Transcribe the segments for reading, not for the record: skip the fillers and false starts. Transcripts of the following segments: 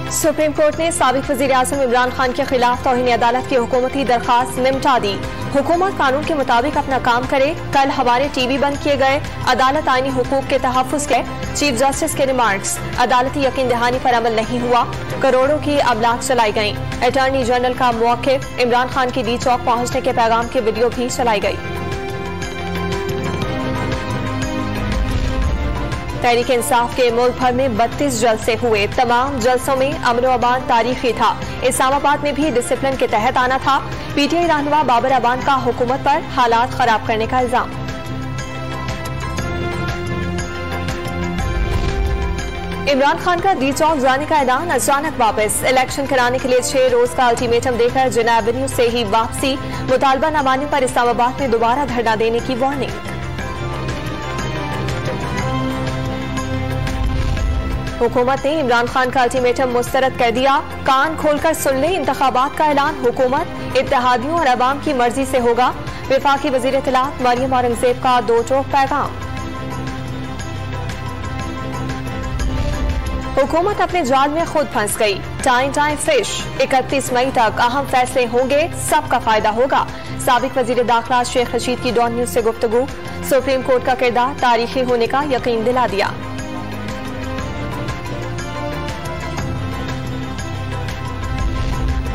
Supreme court ने साबिक वजीर आजम इमरान खान के खिलाफ तौहीन अदालत की हुकूमती दरखास्त निपटा दी। हुकूमत कानून के मुताबिक अपना काम करे। कल हमारे टीवी बंद किए गए। अदालत आईनी हुकूक के तहफ्फुज़ के चीफ जस्टिस के रिमार्क्स। अदालती यकीन दहानी पर अमल नहीं हुआ। करोड़ों की अबलाग चलाई गई। अटॉर्नी जनरल का मौक़िफ़। इमरान खान की डी चौक पहुंचने के पैगाम की वीडियो भी चलाई गई। तहरीक इंसाफ के मुल्क भर में 32 जलसे हुए। तमाम जलसों में अमन अमान तारीखी था। इस्लामाबाद में भी डिसिप्लिन के तहत आना था। पीटीआई रहनुमा बाबर अबान का हुकूमत पर हालात खराब करने का इल्जाम। इमरान खान का डी चौक जाने का ऐलान अचानक वापस। इलेक्शन कराने के लिए 6 रोज का अल्टीमेटम देकर जिना एवेन्यू से ही वापसी। मुतालबा न मानने पर इस्लामाबाद में दोबारा धरना देने की वार्निंग। हुकूमत ने इमरान खान का अल्टीमेटम मुस्तरद कर दिया। कान खोलकर सुन ले, इंतखाबात का ऐलान हुकूमत, इत्तेहादियों और अवाम की मर्जी से होगा। वफाकी वजीर इत्तलात मरियम औरंगजेब का दो टोक पैगाम। हुकूमत अपने जाल में खुद फंस गई। Time fish. 31 मई तक अहम फैसले होंगे, सबका फायदा होगा। साबिक वजीर दाखिला शेख रशीद की डॉन न्यूज से गुफ्तगू। सुप्रीम कोर्ट का किरदार तारीखी होने का यकीन दिला दिया।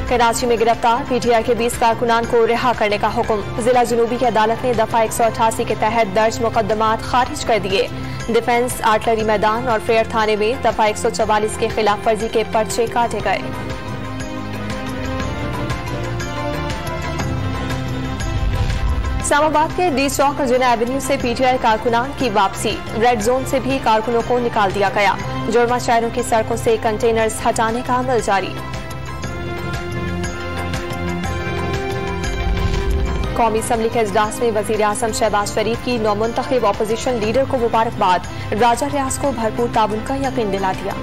कराची में गिरफ्तार पीटीआई के 20 कारकुनान को रिहा करने का हुक्म। जिला जुनूबी की अदालत ने दफा 188 के तहत दर्ज मुकदमात खारिज कर दिए। डिफेंस, आर्टिलरी मैदान और फेयर थाने में दफा 144 के खिलाफ वर्जी के पर्चे काटे गए। इस्लामाबाद के डी चौक और जिना एवेन्यू से पीटीआई कारकुनान की वापसी। रेड जोन से भी कारकुनों को निकाल दिया गया। जुर्मा शहरों की सड़कों से कंटेनर्स हटाने का अमल जारी। कौमी असम्बली के इजलास में वजीर आजम शहबाज शरीफ की नौमुंतखब अपोजिशन लीडर को मुबारकबाद। राजा रियाज को भरपूर ताउन का यकीन दिला दिया।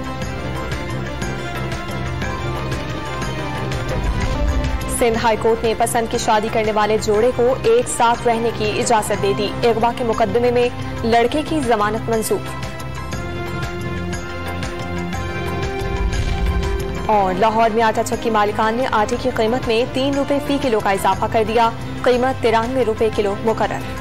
सिंध हाई कोर्ट ने पसंद की शादी करने वाले जोड़े को एक साथ रहने की इजाजत दे दी। अगवा के मुकदमे में लड़के की जमानत मंजूर। और लाहौर में आटा चक्की मालिकान ने आटे की कीमत में 3 रुपए फी किलो का इजाफा कर दिया। कीमत 93 रुपए किलो मुकर्रर।